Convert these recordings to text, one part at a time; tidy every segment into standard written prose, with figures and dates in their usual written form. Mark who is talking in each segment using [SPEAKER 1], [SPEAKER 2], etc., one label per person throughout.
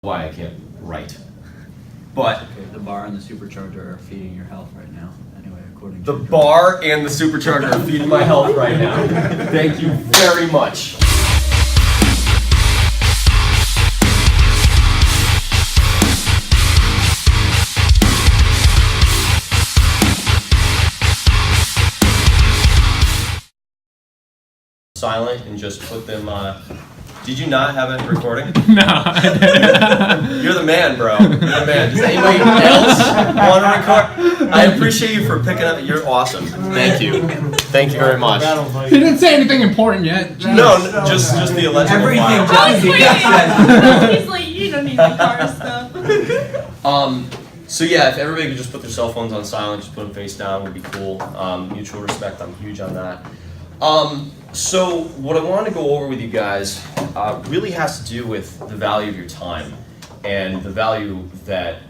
[SPEAKER 1] why I can't write. But
[SPEAKER 2] Okay, the bar and the supercharger are feeding your health right now. Anyway, according
[SPEAKER 1] the
[SPEAKER 2] to
[SPEAKER 1] bar and the supercharger are feeding my health right now. Thank you very much. Silent and just put them. Did you not have it recording?
[SPEAKER 3] No, I didn't.
[SPEAKER 1] You're the man, bro. You're the man. Does anybody else want to record? I appreciate you for picking up. You're awesome. Thank you. Thank you very much.
[SPEAKER 3] He didn't say anything important yet.
[SPEAKER 1] No, just the alleged
[SPEAKER 2] Everything
[SPEAKER 1] file.
[SPEAKER 4] I was waiting. He's like, you don't need the car stuff.
[SPEAKER 1] So yeah, if everybody could just put their cell phones on silent, just put them face down, would be cool. Mutual respect, I'm huge on that. So what I want to go over with you guys really has to do with the value of your time and the value that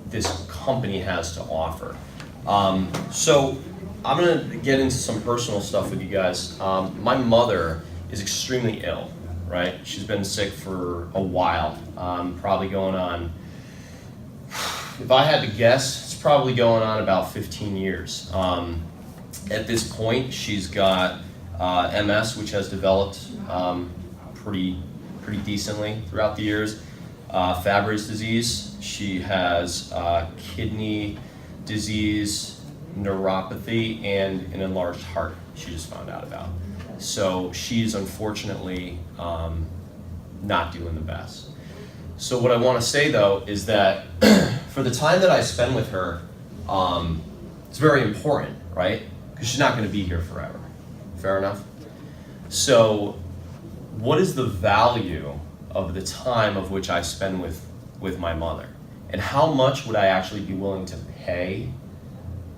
[SPEAKER 1] this company has to offer. So I'm going to get into some personal stuff with you guys. My mother is extremely ill, right? She's been sick for a while, probably going on, if I had to guess, it's probably going on about 15 years. At this point, she's got MS, which has developed pretty decently throughout the years. Fabry's disease. She has kidney disease, neuropathy, and an enlarged heart. She just found out about. So she's unfortunately not doing the best. So what I want to say though is that for the time that I spend with her, it's very important, right? Because she's not going to be here forever. Fair enough? So what is the value of the time of which I spend with my mother? And how much would I actually be willing to pay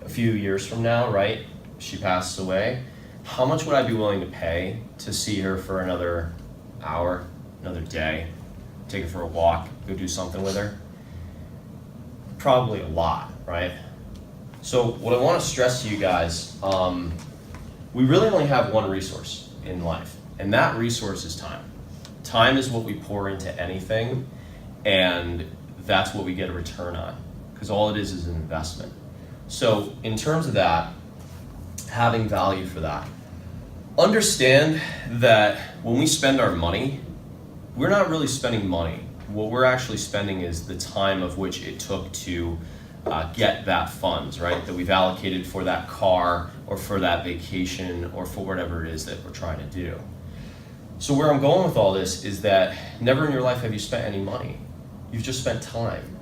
[SPEAKER 1] a few years from now, right? She passes away. How much would I be willing to pay to see her for another hour, another day, take her for a walk, go do something with her? Probably a lot, right? So what I want to stress to you guys, we really only have one resource in life, and that resource is time. Time is what we pour into anything, and that's what we get a return on, because all it is an investment. So in terms of that, having value for that, understand that when we spend our money, we're not really spending money. What we're actually spending is the time of which it took to get that funds, right? That we've allocated for that car or for that vacation or for whatever it is that we're trying to do. So where I'm going with all this is that never in your life have you spent any money. You've just spent time.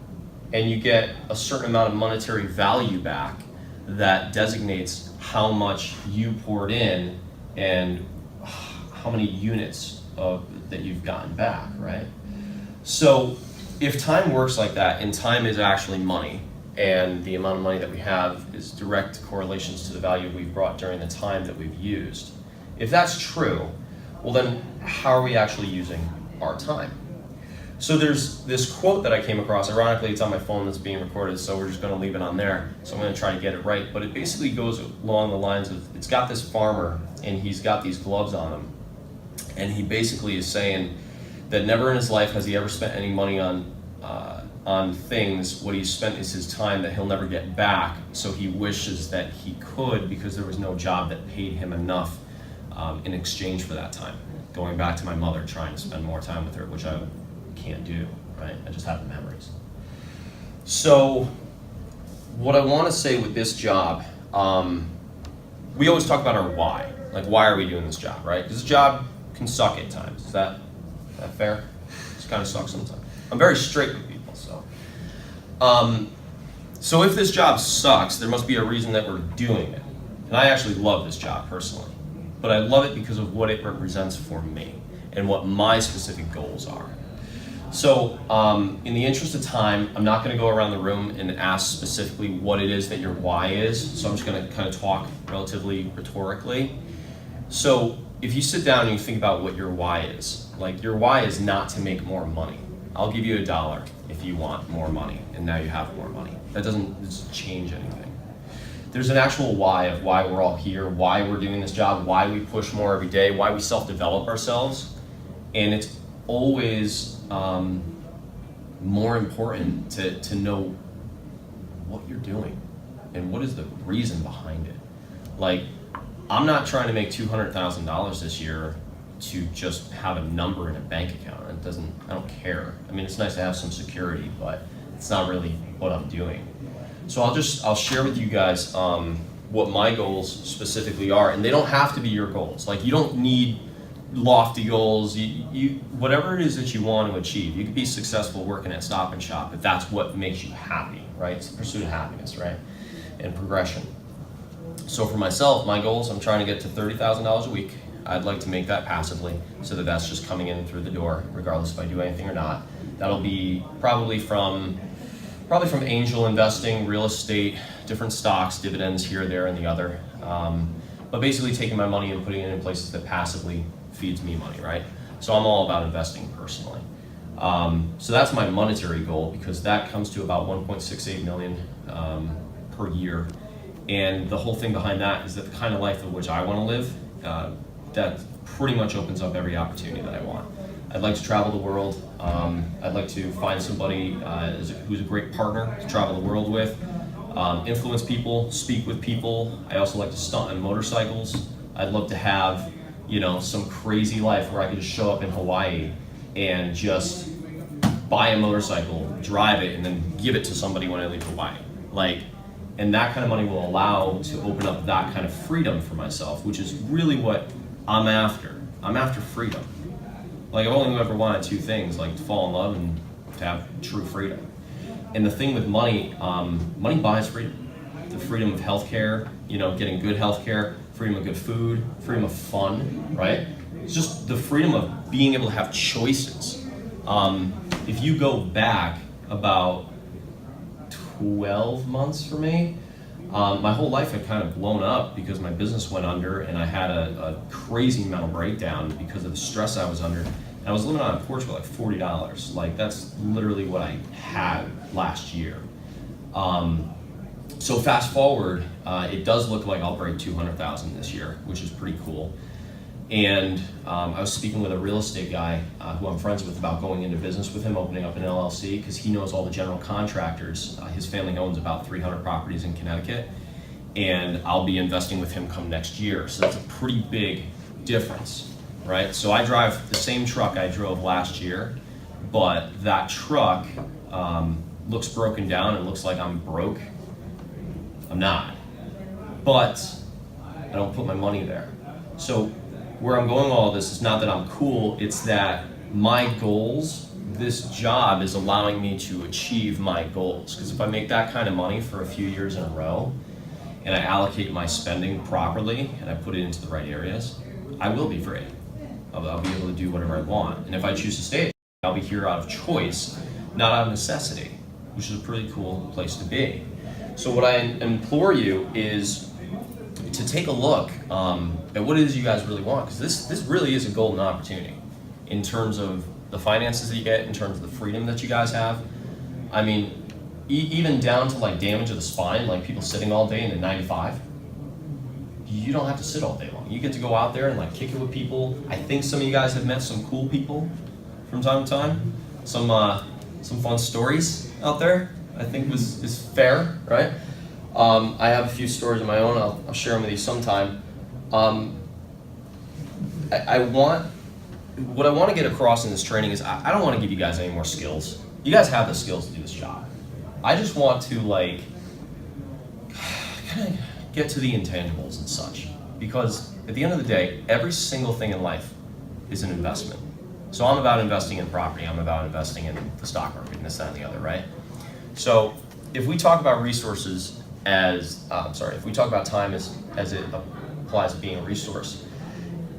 [SPEAKER 1] And you get a certain amount of monetary value back that designates how much you poured in and how many units that you've gotten back, right? So if time works like that, and time is actually money, and the amount of money that we have is direct correlations to the value we've brought during the time that we've used. If that's true, well then how are we actually using our time? So there's this quote that I came across. Ironically, it's on my phone that's being recorded, so we're just going to leave it on there. So I'm going to try to get it right. But it basically goes along the lines of, it's got this farmer, and he's got these gloves on him. And he basically is saying that never in his life has he ever spent any money on things. What he's spent is his time that he'll never get back. So he wishes that he could, because there was no job that paid him enough in exchange for that time. Going back to my mother, trying to spend more time with her, which I can't do, right? I just have the memories. So what I want to say with this job, we always talk about our why. Like, why are we doing this job, right? Because this job can suck at times. Is that fair? It kind of sucks sometimes. I'm very straight with people, so. So if this job sucks, there must be a reason that we're doing it. And I actually love this job personally, but I love it because of what it represents for me and what my specific goals are. So in the interest of time, I'm not going to go around the room and ask specifically what it is that your why is. So I'm just going to kind of talk relatively rhetorically. So if you sit down and you think about what your why is, like your why is not to make more money. I'll give you $1 if you want more money, and now you have more money. That doesn't change anything. There's an actual why of why we're all here, why we're doing this job, why we push more every day, why we self-develop ourselves, and it's always more important to know what you're doing and what is the reason behind it. Like, I'm not trying to make $200,000 this year to just have a number in a bank account. I don't care. I mean, it's nice to have some security, but it's not really what I'm doing. So I'll share with you guys what my goals specifically are, and they don't have to be your goals. Like, you don't need lofty goals. You whatever it is that you want to achieve. You could be successful working at Stop and Shop if that's what makes you happy, right? It's the pursuit of happiness, right? And progression. So for myself, my goals, I'm trying to get to $30,000 a week. I'd like to make that passively so that that's just coming in through the door, regardless if I do anything or not. That'll be probably from angel investing, real estate, different stocks, dividends here, there, and the other. But basically taking my money and putting it in places that passively feeds me money, right? So I'm all about investing personally. So that's my monetary goal, because that comes to about 1.68 million per year. And the whole thing behind that is that the kind of life of which I want to live, that pretty much opens up every opportunity that I want. I'd like to travel the world. I'd like to find somebody who's a great partner to travel the world with, influence people, speak with people. I also like to stunt on motorcycles. I'd love to have, some crazy life where I could just show up in Hawaii and just buy a motorcycle, drive it, and then give it to somebody when I leave Hawaii. And that kind of money will allow to open up that kind of freedom for myself, which is really what I'm after. I'm after freedom. I've only ever wanted two things, to fall in love and to have true freedom. And the thing with money, money buys freedom. The freedom of healthcare, getting good healthcare, freedom of good food, freedom of fun, right? It's just the freedom of being able to have choices. If you go back about 12 months for me, my whole life had kind of blown up because my business went under and I had a crazy mental breakdown because of the stress I was under. And I was living on a porch for $40. That's literally what I had last year. So fast forward, it does look like I'll break 200,000 this year, which is pretty cool. And I was speaking with a real estate guy who I'm friends with about going into business with him, opening up an LLC, because he knows all the general contractors. His family owns about 300 properties in Connecticut, and I'll be investing with him come next year. So that's a pretty big difference, right? So I drive the same truck I drove last year, but that truck looks broken down and looks like I'm broke. I'm not, but I don't put my money there. So where I'm going with all this is not that I'm cool, it's that my goals, this job is allowing me to achieve my goals. Because if I make that kind of money for a few years in a row, and I allocate my spending properly, and I put it into the right areas, I will be free. I'll be able to do whatever I want. And if I choose to stay, I'll be here out of choice, not out of necessity, which is a pretty cool place to be. So what I implore you is to take a look at what it is you guys really want, because this really is a golden opportunity in terms of the finances that you get, in terms of the freedom that you guys have. I mean, even down to damage of the spine, people sitting all day in a 9-to-5. You don't have to sit all day long. You get to go out there and kick it with people. I think some of you guys have met some cool people from time to time. Some fun stories out there, I think is fair, right? I have a few stories of my own. I'll share them with you sometime. What I want to get across in this training is I don't want to give you guys any more skills. You guys have the skills to do this job. I just want to kind of get to the intangibles and such, because at the end of the day, every single thing in life is an investment. So I'm about investing in property. I'm about investing in the stock market and this, that, and the other, right? So if we talk about resources if we talk about time as it applies to being a resource,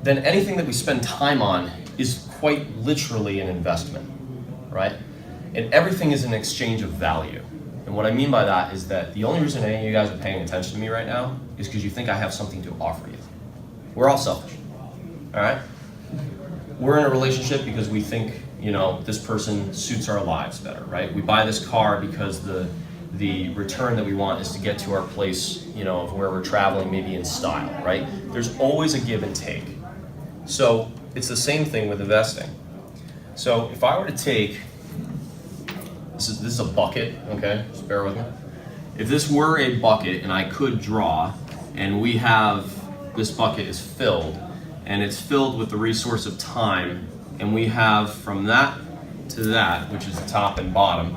[SPEAKER 1] then anything that we spend time on is quite literally an investment, right? And everything is an exchange of value. And what I mean by that is that the only reason any of you guys are paying attention to me right now is because you think I have something to offer you. We're all selfish, all right? We're in a relationship because we think, this person suits our lives better, right? We buy this car because the return that we want is to get to our place, of where we're traveling, maybe in style, right? There's always a give and take. So it's the same thing with investing. So if I were to take This is a bucket, okay? Just bear with me. If this were a bucket and I could draw, and we have, this bucket is filled, and it's filled with the resource of time, and we have from that to that, which is the top and bottom,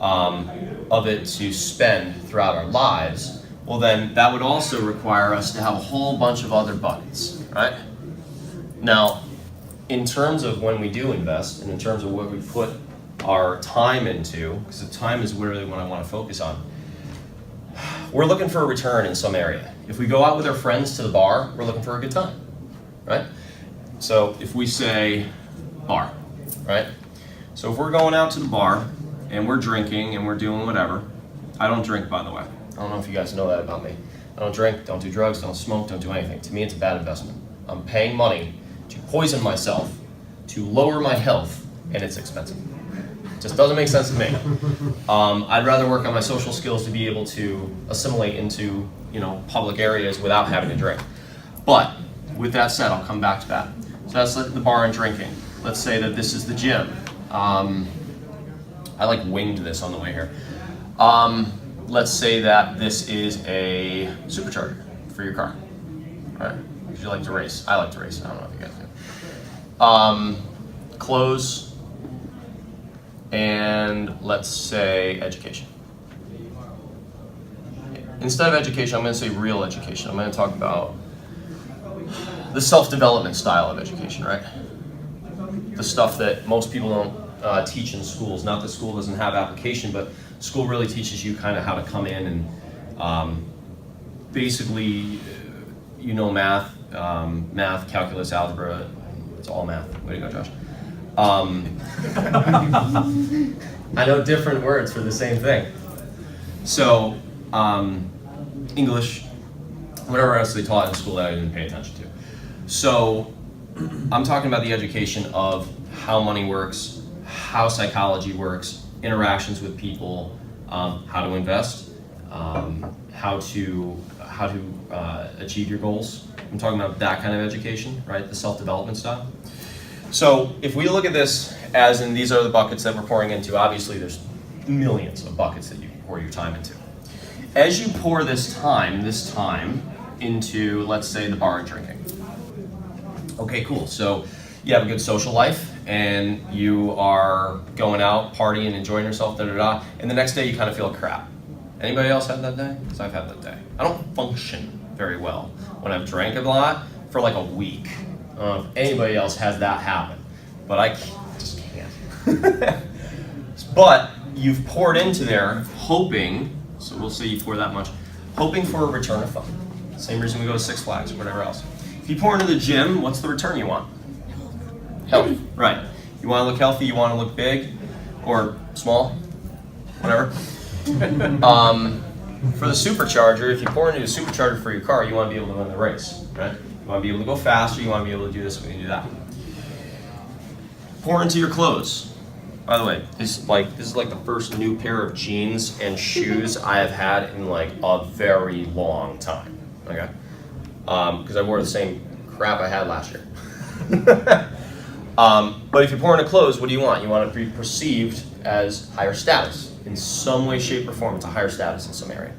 [SPEAKER 1] of it to spend throughout our lives, well then that would also require us to have a whole bunch of other buckets, right? Now, in terms of when we do invest, and in terms of what we put our time into, because the time is really what I want to focus on, we're looking for a return in some area. If we go out with our friends to the bar, we're looking for a good time, right? So if we say bar, right? So if we're going out to the bar and we're drinking and we're doing whatever, I don't drink, by the way. I don't know if you guys know that about me. I don't drink, don't do drugs, don't smoke, don't do anything. To me, it's a bad investment. I'm paying money to poison myself, to lower my health, and it's expensive. Just doesn't make sense to me. I'd rather work on my social skills to be able to assimilate into, public areas without having to drink. But with that said, I'll come back to that. So that's the bar and drinking. Let's say that this is the gym. I like winged this on the way here. Let's say that this is a supercharger for your car. All right? Because you like to race. I like to race. I don't know if you guys do. Clothes, and let's say education. Instead of education, I'm going to say real education. I'm going to talk about the self-development style of education, right? The stuff that most people don't teach in schools. Not that school doesn't have application, but school really teaches you kind of how to come in and basically, math, calculus, algebra. It's all math. Way to go, Josh. I know different words for the same thing. So, English, whatever else they taught in school that I didn't pay attention to. So, I'm talking about the education of how money works, how psychology works, interactions with people, how to invest, how to achieve your goals. I'm talking about that kind of education, right? The self-development style. So if we look at this as in these are the buckets that we're pouring into, obviously there's millions of buckets that you can pour your time into. As you pour this time into, let's say, the bar and drinking. Okay, cool. So you have a good social life and you are going out, partying, enjoying yourself, and the next day you kind of feel crap. Anybody else have that day? Because I've had that day. I don't function very well when I've drank a lot for like a week. I don't know if anybody else has that happen, but I just can't. But you've poured into there hoping, so we'll say you pour that much, hoping for a return of fun. Same reason we go to Six Flags or whatever else. If you pour into the gym, what's the return you want? Health, right. You want to look healthy, you want to look big, or small, whatever. For the supercharger, if you pour into a supercharger for your car, you want to be able to win the race, right? You want to be able to go faster, you want to be able to do this, we can do that. Pour into your clothes. By the way, this is like the first new pair of jeans and shoes I have had in like a very long time, okay? Because I wore the same crap I had last year. But if you pour into clothes, what do you want? You want to be perceived as higher status. In some way, shape, or form, it's a higher status in some area.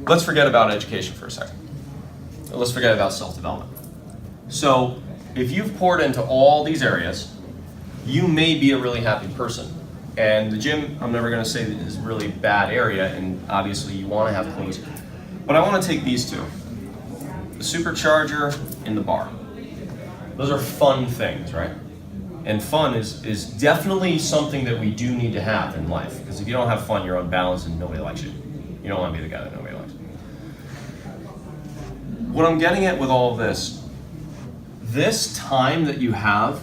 [SPEAKER 1] Let's forget about education for a second. Let's forget about self-development. So, if you've poured into all these areas, you may be a really happy person. And the gym, I'm never going to say that is a really bad area, and obviously you want to have clothes. But I want to take these two. The supercharger and the bar. Those are fun things, right? And fun is definitely something that we do need to have in life. Because if you don't have fun, you're unbalanced and nobody likes you. You don't want to be the guy that nobody likes. What I'm getting at with all of this time that you have,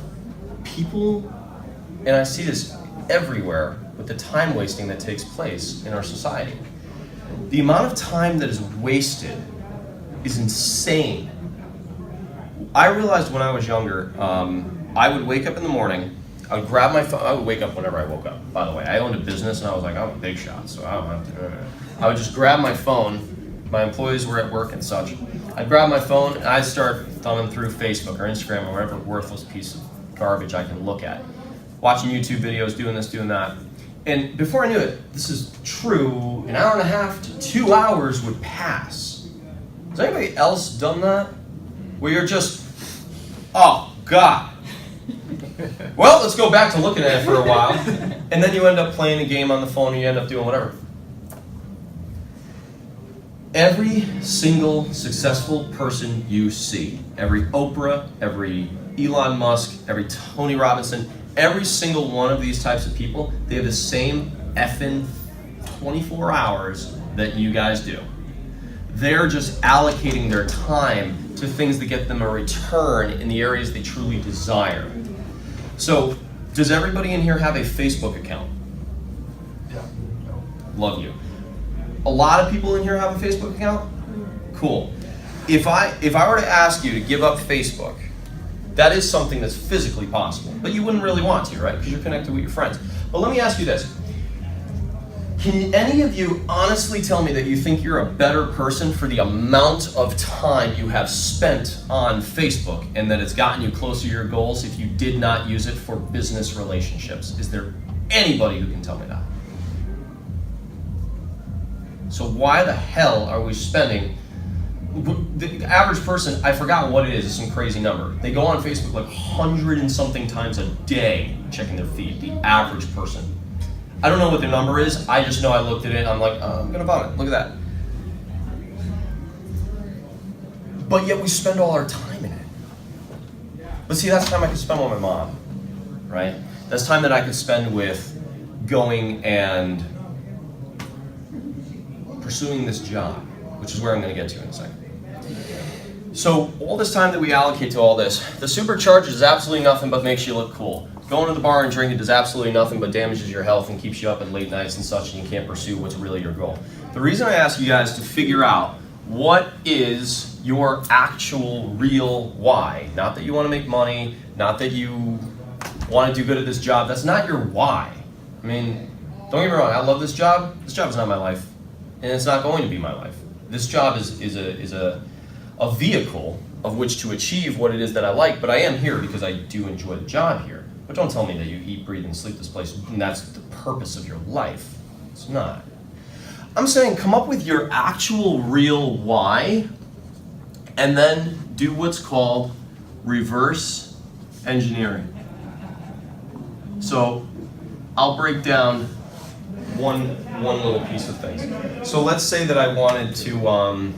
[SPEAKER 1] people, and I see this everywhere with the time wasting that takes place in our society. The amount of time that is wasted is insane. I realized when I was younger, I would wake up in the morning, I would grab my phone, I would wake up whenever I woke up, by the way. I owned a business and I was like, I'm a big shot, so I don't have to. I would just grab my phone, my employees were at work and such. I'd grab my phone and I'd start thumbing through Facebook or Instagram or whatever worthless piece of garbage I can look at. watching YouTube videos, doing this, doing that. And before I knew it, this is true, an hour and a half to 2 hours would pass. Has anybody else done that? Where you're just, oh, God. Well, let's go back to looking at it for a while. And then you end up playing a game on the phone and you end up doing whatever. Every single successful person you see, every Oprah, every Elon Musk, every Tony Robinson, every single one of these types of people, they have the same effing 24 hours that you guys do. They're just allocating their time to things that get them a return in the areas they truly desire. So, does everybody in here have a Facebook account?
[SPEAKER 5] Yeah.
[SPEAKER 1] Love you. A lot of people in here have a Facebook account? Cool. If I were to ask you to give up Facebook, that is something that's physically possible, but you wouldn't really want to, right? Because you're connected with your friends. But let me ask you this. Can any of you honestly tell me that you think you're a better person for the amount of time you have spent on Facebook and that it's gotten you closer to your goals if you did not use it for business relationships? Is there anybody who can tell me that? So why the hell are we spending, the average person, I forgot what it is, it's some crazy number. They go on Facebook like 100 and something times a day checking their feed, the average person. I don't know what their number is, I just know I looked at it and I'm like, I'm gonna vomit, look at that. But yet we spend all our time in it. But see, that's time I could spend with my mom, right? That's time that I could spend with going and pursuing this job, which is where I'm going to get to in a second. So all this time that we allocate to all this, the supercharger is absolutely nothing but makes you look cool. Going to the bar and drinking does absolutely nothing but damages your health and keeps you up at late nights and such, and you can't pursue what's really your goal. The reason I ask you guys to figure out what is your actual real why, not that you want to make money, not that you want to do good at this job, that's not your why. I mean, don't get me wrong, I love this job is not my life. And it's not going to be my life. This job is a vehicle of which to achieve what it is that I like, but I am here because I do enjoy the job here. But don't tell me that you eat, breathe, and sleep this place and that's the purpose of your life. It's not. I'm saying come up with your actual real why and then do what's called reverse engineering. So I'll break down one little piece of things. So let's say that I wanted to,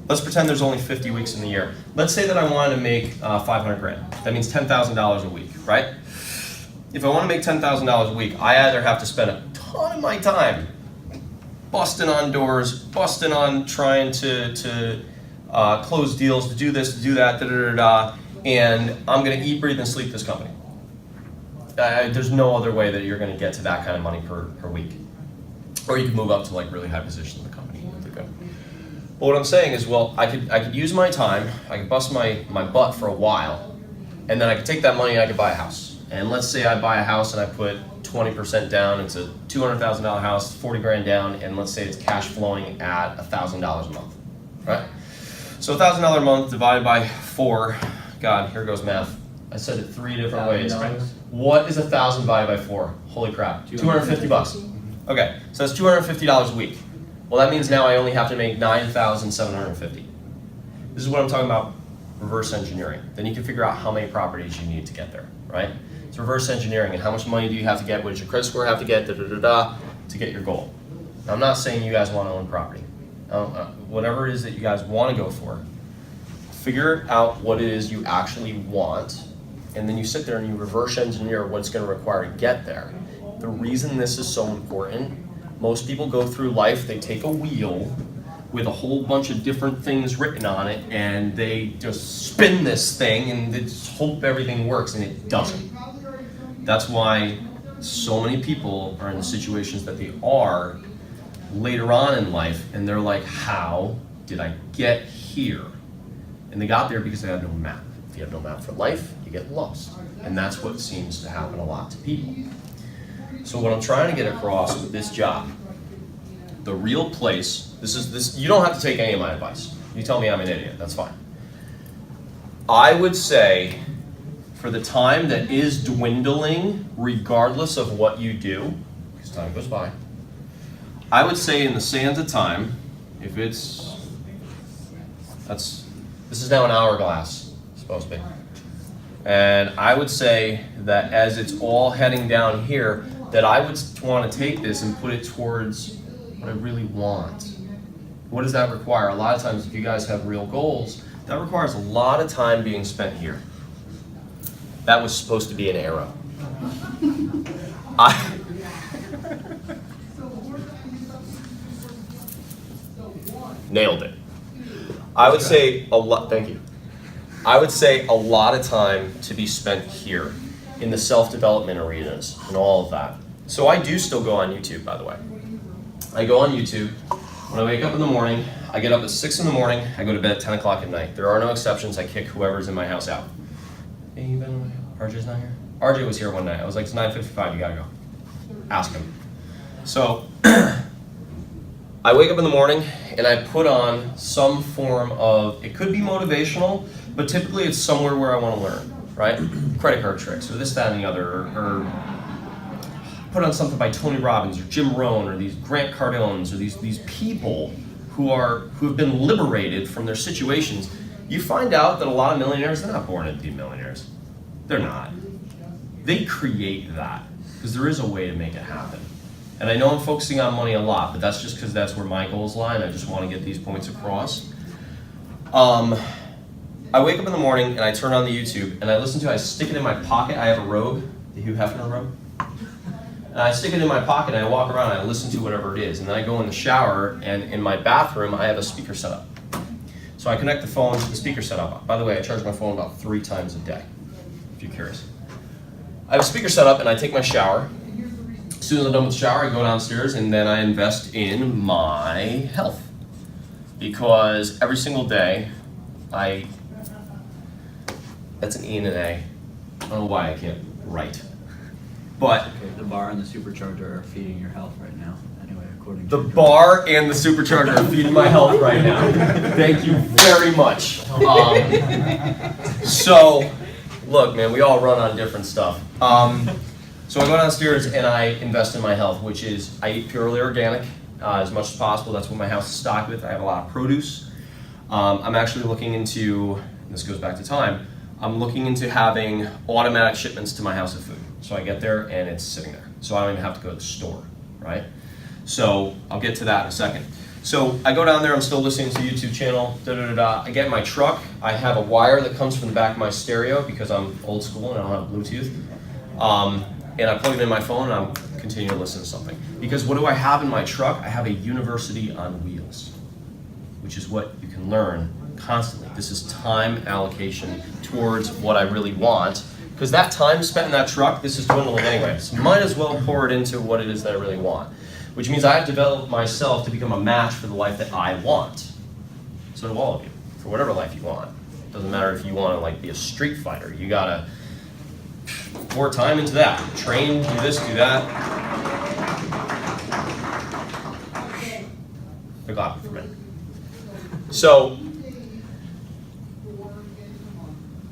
[SPEAKER 1] let's pretend there's only 50 weeks in the year. Let's say that I wanted to make 500 grand. That means $10,000 a week, right? If I want to make $10,000 a week, I either have to spend a ton of my time busting on doors, busting on trying to close deals, to do this, to do that, and I'm going to eat, breathe, and sleep this company. There's no other way that you're going to get to that kind of money per week. Or you can move up to like really high positions in the company. But what I'm saying is, well, I could use my time, I could bust my butt for a while, and then I could take that money and I could buy a house. And let's say I buy a house and I put 20% down, it's a $200,000 house, 40 grand down, and let's say it's cash flowing at $1,000 a month, right? So $1,000 a month divided by 4, God, here goes math. I said it 3 different ways. What is 1,000 divided by 4? Holy crap, 250 bucks. Okay, so that's $250 a week. Well, that means now I only have to make 9,750. This is what I'm talking about, reverse engineering. Then you can figure out how many properties you need to get there, right? It's reverse engineering, and how much money do you have to get? What does your credit score have to get? To get your goal. Now, I'm not saying you guys want to own property. Whatever it is that you guys want to go for, figure out what it is you actually want, and then you sit there and you reverse engineer what it's going to require to get there. The reason this is so important, most people go through life, they take a wheel with a whole bunch of different things written on it, and they just spin this thing and they just hope everything works, and it doesn't. That's why so many people are in the situations that they are later on in life, and they're like, how did I get here? And they got there because they had no map. If you have no map for life, you get lost. And that's what seems to happen a lot to people. So what I'm trying to get across with this job, the real place, you don't have to take any of my advice. You tell me I'm an idiot, that's fine. I would say for the time that is dwindling, regardless of what you do, because time goes by, I would say in the sands of time, if it's, this is now an hourglass, supposed to be. And I would say that as it's all heading down here, that I would want to take this and put it towards what I really want. What does that require? A lot of times, if you guys have real goals, that requires a lot of time being spent here. That was supposed to be an arrow. Nailed it. I would say a lot, thank you. I would say a lot of time to be spent here in the self-development arenas and all of that. So I do still go on YouTube, by the way. I go on YouTube. When I wake up in the morning, I get up at 6 in the morning, I go to bed at 10 o'clock at night. There are no exceptions, I kick whoever's in my house out. Hey, you been in my house? RJ's not here? RJ was here one night. I was like, it's 9:55, you gotta go. Ask him. So, I wake up in the morning and I put on some form of, it could be motivational, but typically it's somewhere where I want to learn, right? Credit card tricks, or this, that, and the other, or put on something by Tony Robbins, or Jim Rohn, or these Grant Cardones, or these people who have been liberated from their situations. You find out that a lot of millionaires, they're not born to be millionaires. They're not. They create that, because there is a way to make it happen. And I know I'm focusing on money a lot, but that's just because that's where my goals lie, and I just want to get these points across. I wake up in the morning and I turn on the YouTube and I stick it in my pocket. I have a robe, the Hugh Hefner robe. And I stick it in my pocket and I walk around and I listen to whatever it is. And then I go in the shower, and in my bathroom I have a speaker set up. So I connect the phone to the speaker setup. By the way, I charge my phone about 3 times a day, if you're curious. I have a speaker set up and I take my shower. As soon as I'm done with the shower, I go downstairs and then I invest in my health. Because every single day, that's an E and an A. I don't know why I can't write. But
[SPEAKER 2] Okay, the bar and the supercharger are feeding your health right now. Anyway, according
[SPEAKER 1] the
[SPEAKER 2] to
[SPEAKER 1] bar and the supercharger are feeding my health right now. Thank you very much. So, look, man, we all run on different stuff. So I go downstairs and I invest in my health, which is I eat purely organic as much as possible. That's what my house is stocked with. I have a lot of produce. I'm actually looking into, and this goes back to time, I'm looking into having automatic shipments to my house of food. So I get there and it's sitting there. So I don't even have to go to the store, right? So I'll get to that in a second. So I go down there, I'm still listening to the YouTube channel, I get in my truck, I have a wire that comes from the back of my stereo because I'm old school and I don't have Bluetooth. And I plug it in my phone and I'm continuing to listen to something. Because what do I have in my truck? I have a university on wheels, which is what you can learn constantly. This is time allocation towards what I really want. Because that time spent in that truck, this is dwindling anyway. So might as well pour it into what it is that I really want. Which means I have developed myself to become a match for the life that I want. So do all of you, for whatever life you want. Doesn't matter if you want to like be a street fighter. You gotta pour time into that. Train, do this, do that. They're clapping for me. So,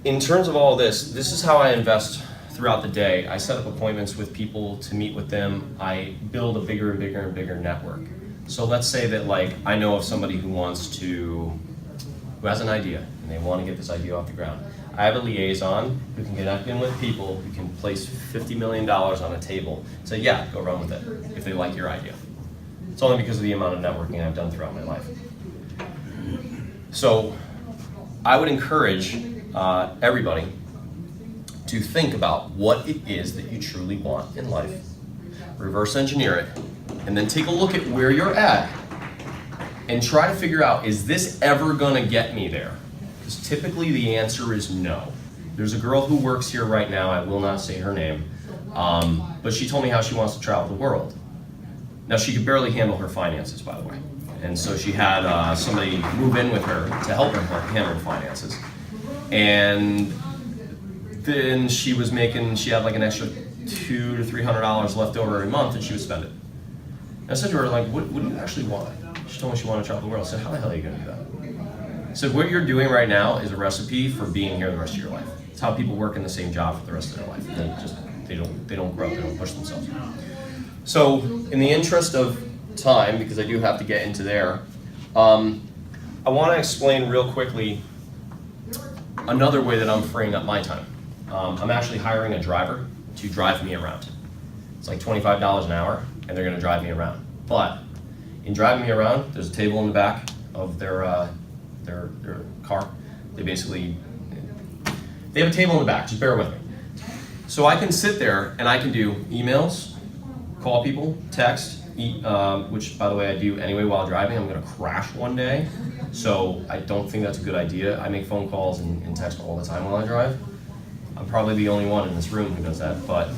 [SPEAKER 1] in terms of all this is how I invest throughout the day. I set up appointments with people to meet with them. I build a bigger and bigger and bigger network. So let's say that like I know of somebody who has an idea and they want to get this idea off the ground. I have a liaison who can connect in with people who can place $50 million on a table and say, yeah, go run with it if they like your idea. It's only because of the amount of networking I've done throughout my life. So I would encourage everybody to think about what it is that you truly want in life, reverse engineer it, and then take a look at where you're at and try to figure out, is this ever gonna get me there? Because typically the answer is no. There's a girl who works here right now, I will not say her name, but she told me how she wants to travel the world. Now she could barely handle her finances, by the way. And so she had somebody move in with her to help her handle her finances. And then she had like an extra $200 to $300 left over every month, and she would spend it. And I said to her, like, what do you actually want? She told me she wanted to travel the world. I said, how the hell are you gonna do that? So what you're doing right now is a recipe for being here the rest of your life. It's how people work in the same job for the rest of their life. They don't grow, they don't push themselves. So in the interest of time, because I do have to get into there, I want to explain real quickly another way that I'm freeing up my time. I'm actually hiring a driver to drive me around. It's like $25 an hour, and they're going to drive me around. But in driving me around, there's a table in the back of their car. They have a table in the back. Just bear with me. So I can sit there and I can do emails, call people, text, which by the way I do anyway while driving. I'm going to crash one day, so I don't think that's a good idea. I make phone calls and text all the time while I drive. I'm probably the only one in this room who does that, but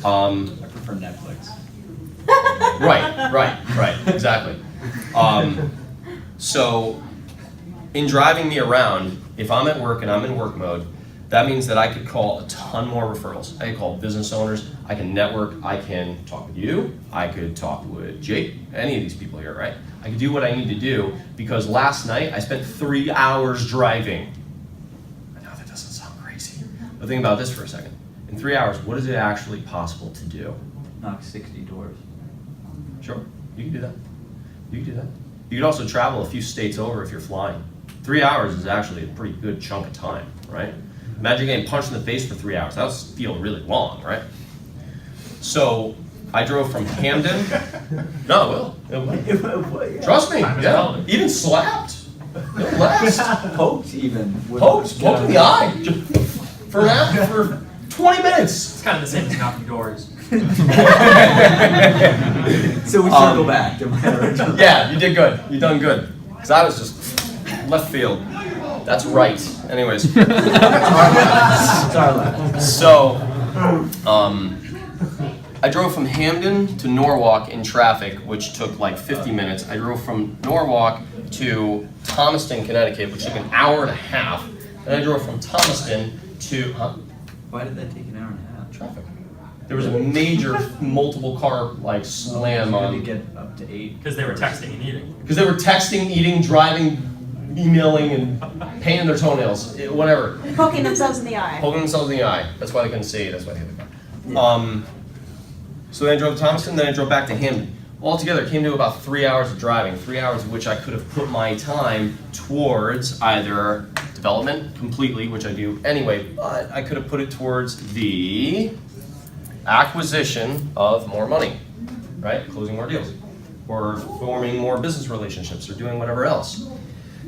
[SPEAKER 2] I prefer Netflix.
[SPEAKER 1] right, exactly. So in driving me around, if I'm at work and I'm in work mode, that means that I could call a ton more referrals. I could call business owners, I can network, I can talk with you, I could talk with Jake, any of these people here, right? I could do what I need to do because last night I spent 3 hours driving. I know that doesn't sound crazy, but think about this for a second. In 3 hours, what is it actually possible to do?
[SPEAKER 2] Knock 60 doors.
[SPEAKER 1] Sure, you can do that. You can do that. You could also travel a few states over if you're flying. 3 hours is actually a pretty good chunk of time, right? Imagine getting punched in the face for 3 hours. That would feel really long, right? So I drove from Hamden. No, it will. Trust me, yeah. Even slapped. It'll last.
[SPEAKER 2] Poked even.
[SPEAKER 1] Poked in the eye. For 20 minutes.
[SPEAKER 5] It's kind of the same as knocking doors.
[SPEAKER 2] So we circle back to my original.
[SPEAKER 1] Yeah, you did good. You done good. Because I was just left field. That's right. Anyways.
[SPEAKER 2] It's our left.
[SPEAKER 1] So, I drove from Hamden to Norwalk in traffic, which took like 50 minutes. I drove from Norwalk to Thomaston, Connecticut, which took an hour and a half. Then I drove from Thomaston to,
[SPEAKER 2] Why did that take an hour and a half?
[SPEAKER 1] traffic. There was a major multiple car like slam
[SPEAKER 2] You had to
[SPEAKER 1] on,
[SPEAKER 2] get up to 8.
[SPEAKER 5] Because they were texting and eating.
[SPEAKER 1] because they were texting, eating, driving, emailing, and painting their toenails, whatever.
[SPEAKER 6] Poking themselves in the eye.
[SPEAKER 1] Poking themselves in the eye. That's why they couldn't see. That's why they hit the car. So then I drove to Thomaston, then I drove back to Hamden. Altogether, it came to about 3 hours of driving, 3 hours of which I could have put my time towards either development completely, which I do anyway, but I could have put it towards the acquisition of more money, right? Closing more deals, or forming more business relationships, or doing whatever else.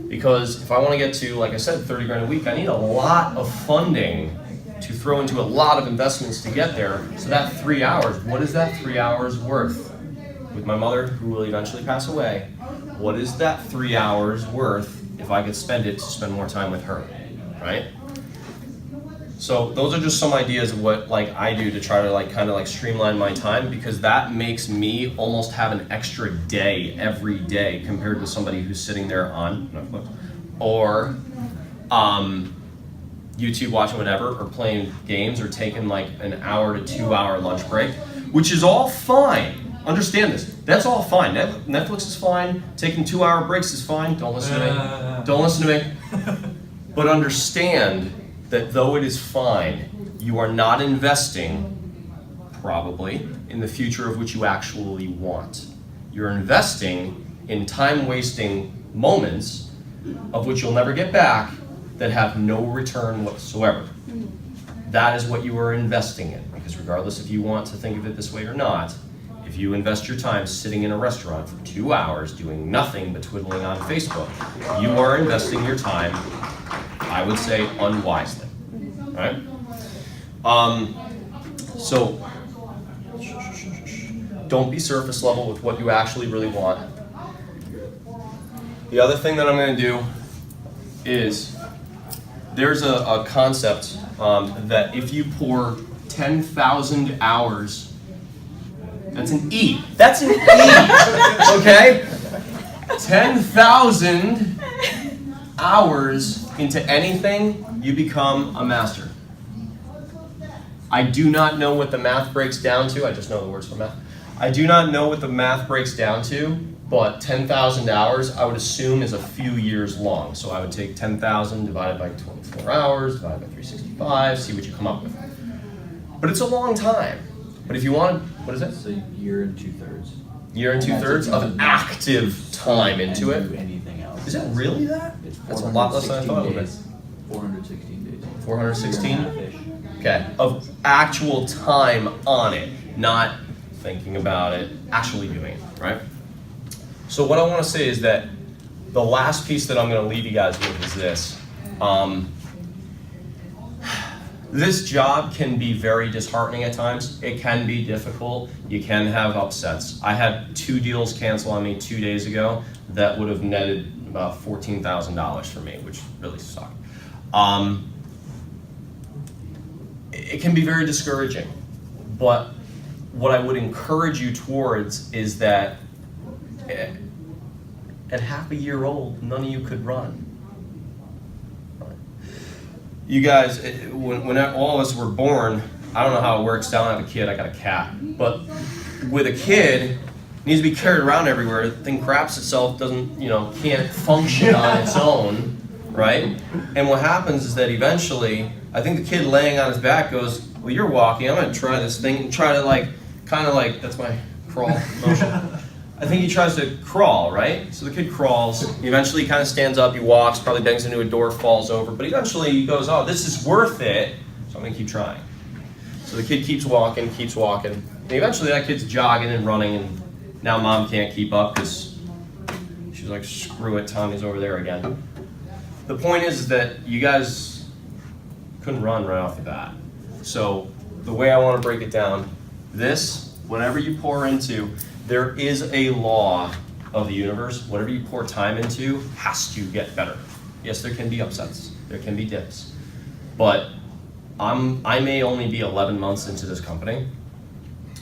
[SPEAKER 1] Because if I want to get to, like I said, 30 grand a week, I need a lot of funding to throw into a lot of investments to get there. So that 3 hours, what is that 3 hours worth? With my mother, who will eventually pass away, what is that 3 hours worth if I could spend it to spend more time with her, right? So those are just some ideas of what like I do to try to like kind of like streamline my time, because that makes me almost have an extra day every day compared to somebody who's sitting there on Netflix or YouTube watching whatever, or playing games, or taking like an hour to 2 hour lunch break, which is all fine. Understand this. That's all fine. Netflix is fine. Taking 2 hour breaks is fine. Don't listen to me. Don't listen to me. But understand that though it is fine, you are not investing, probably, in the future of which you actually want. You're investing in time-wasting moments of which you'll never get back that have no return whatsoever. That is what you are investing in, because regardless if you want to think of it this way or not, if you invest your time sitting in a restaurant for 2 hours doing nothing but twiddling on Facebook, you are investing your time, I would say, unwisely, right? So don't be surface level with what you actually really want. The other thing that I'm going to do is there's a concept that if you pour 10,000 hours, that's an E. That's an E, okay? 10,000 hours into anything, you become a master. I do not know what the math breaks down to. I just know the words for math. I do not know what the math breaks down to, But 10,000 hours, I would assume, is a few years long. So I would take 10,000 divided by 24 hours, divided by 365, see what you come up with. But it's a long time. But if you want, what is it?
[SPEAKER 2] It's a year and 2/3.
[SPEAKER 1] Year and
[SPEAKER 2] That's
[SPEAKER 1] 2/3
[SPEAKER 2] if you
[SPEAKER 1] of
[SPEAKER 2] didn't
[SPEAKER 1] active time
[SPEAKER 2] and
[SPEAKER 1] into
[SPEAKER 2] do
[SPEAKER 1] it.
[SPEAKER 2] anything else.
[SPEAKER 1] Is it really that?
[SPEAKER 2] It's
[SPEAKER 1] That's a lot less than I thought it would be.
[SPEAKER 2] 416 days.
[SPEAKER 1] 416?
[SPEAKER 2] Year and a half-ish.
[SPEAKER 1] Okay, of actual time on it, not thinking about it, actually doing it, right? So what I want to say is that the last piece that I'm going to leave you guys with is this. This job can be very disheartening at times. It can be difficult. You can have upsets. I had 2 deals cancel on me 2 days ago that would have netted about $14,000 for me, which really sucked. It can be very discouraging, but what I would encourage you towards is that at half a year old, none of you could run. You guys, when all of us were born, I don't know how it works. I don't have a kid, I got a cat. But with a kid, it needs to be carried around everywhere. The thing craps itself, doesn't, can't function on its own, right? And what happens is that eventually, I think the kid laying on his back goes, well, you're walking, I'm gonna try this thing, and try to that's my crawl motion. I think he tries to crawl, right? So the kid crawls, he eventually kind of stands up, he walks, probably bangs into a door, falls over, but eventually he goes, oh, this is worth it, so I'm gonna keep trying. So the kid keeps walking, and eventually that kid's jogging and running, and now mom can't keep up because she's like, screw it, Tommy's over there again. The point is that you guys couldn't run right off the bat. So the way I want to break it down, whenever you pour into, there is a law of the universe. Whatever you pour time into has to get better. Yes, there can be upsets. There can be dips. But I may only be 11 months into this company,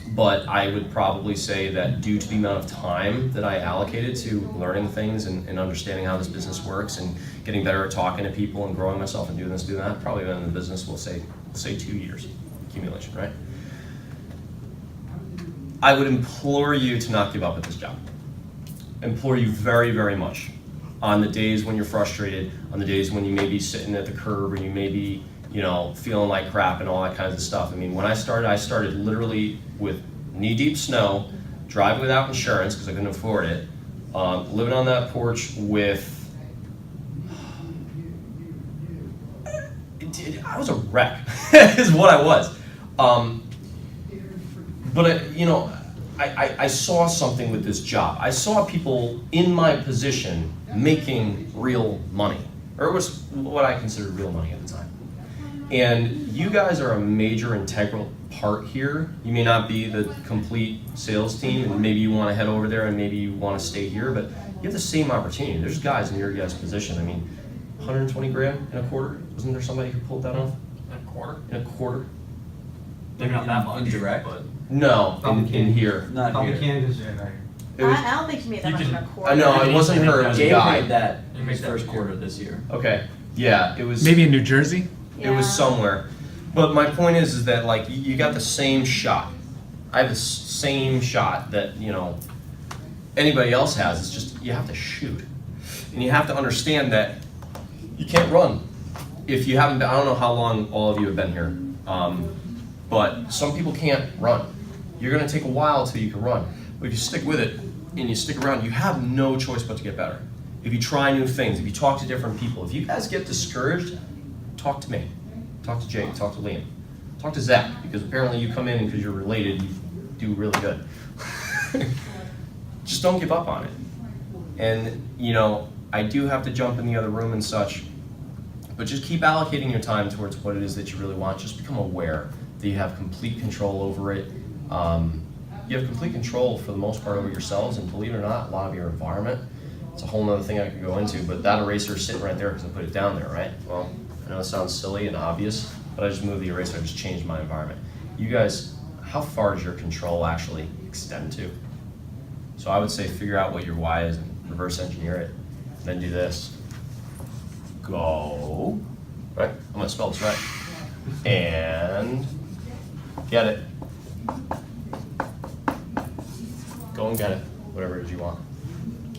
[SPEAKER 1] but I would probably say that due to the amount of time that I allocated to learning things and understanding how this business works and getting better at talking to people and growing myself and doing this, doing that, probably been in the business, we'll say 2 years accumulation, right? I would implore you to not give up at this job. Implore you very, very much. On the days when you're frustrated, on the days when you may be sitting at the curb or you may be, feeling like crap and all that kinds of stuff. I mean, when I started literally with knee-deep snow, driving without insurance because I couldn't afford it, living on that porch with, I was a wreck, is what I was. But I saw something with this job. I saw people in my position making real money, or it was what I considered real money at the time. And you guys are a major integral part here. You may not be the complete sales team, and maybe you want to head over there and maybe you want to stay here, but you have the same opportunity. There's guys in your guys' position. I mean, 120 grand in a quarter? Wasn't there somebody who pulled that off?
[SPEAKER 5] In a quarter?
[SPEAKER 1] In a quarter?
[SPEAKER 5] Maybe not that much.
[SPEAKER 2] Indirect?
[SPEAKER 5] But
[SPEAKER 1] No, in here.
[SPEAKER 2] Not here.
[SPEAKER 3] Kansas.
[SPEAKER 1] It was,
[SPEAKER 4] I don't think she made that
[SPEAKER 5] You
[SPEAKER 4] much in
[SPEAKER 5] can-
[SPEAKER 4] a quarter.
[SPEAKER 1] I know, it wasn't her, it was a
[SPEAKER 2] Gabe
[SPEAKER 1] guy.
[SPEAKER 2] made that
[SPEAKER 5] You
[SPEAKER 2] in
[SPEAKER 5] made
[SPEAKER 2] his
[SPEAKER 5] that
[SPEAKER 2] first
[SPEAKER 5] here.
[SPEAKER 2] quarter this year.
[SPEAKER 1] Okay, yeah, it was.
[SPEAKER 3] Maybe in New Jersey?
[SPEAKER 1] It was somewhere. But my point is that like you got the same shot. I have the same shot that, anybody else has. It's just you have to shoot. And you have to understand that you can't run. If you haven't been, I don't know how long all of you have been here. But some people can't run. You're gonna take a while till you can run. But if you stick with it and you stick around, you have no choice but to get better. If you try new things, if you talk to different people, if you guys get discouraged, talk to me. Talk to Jake, talk to Liam. Talk to Zach, because apparently you come in because you're related, you do really good. Just don't give up on it. And, I do have to jump in the other room and such, but just keep allocating your time towards what it is that you really want. Just become aware that you have complete control over it. You have complete control for the most part over yourselves, and believe it or not, a lot of your environment. It's a whole nother thing I could go into, but that eraser is sitting right there because I put it down there, right? Well, I know it sounds silly and obvious, but I just moved the eraser, I just changed my environment. You guys, how far does your control actually extend to? So I would say figure out what your why is and reverse engineer it, then do this. Go, right? I'm gonna spell this right. And get it. Go and get it, whatever it is you want.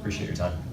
[SPEAKER 1] Appreciate your time.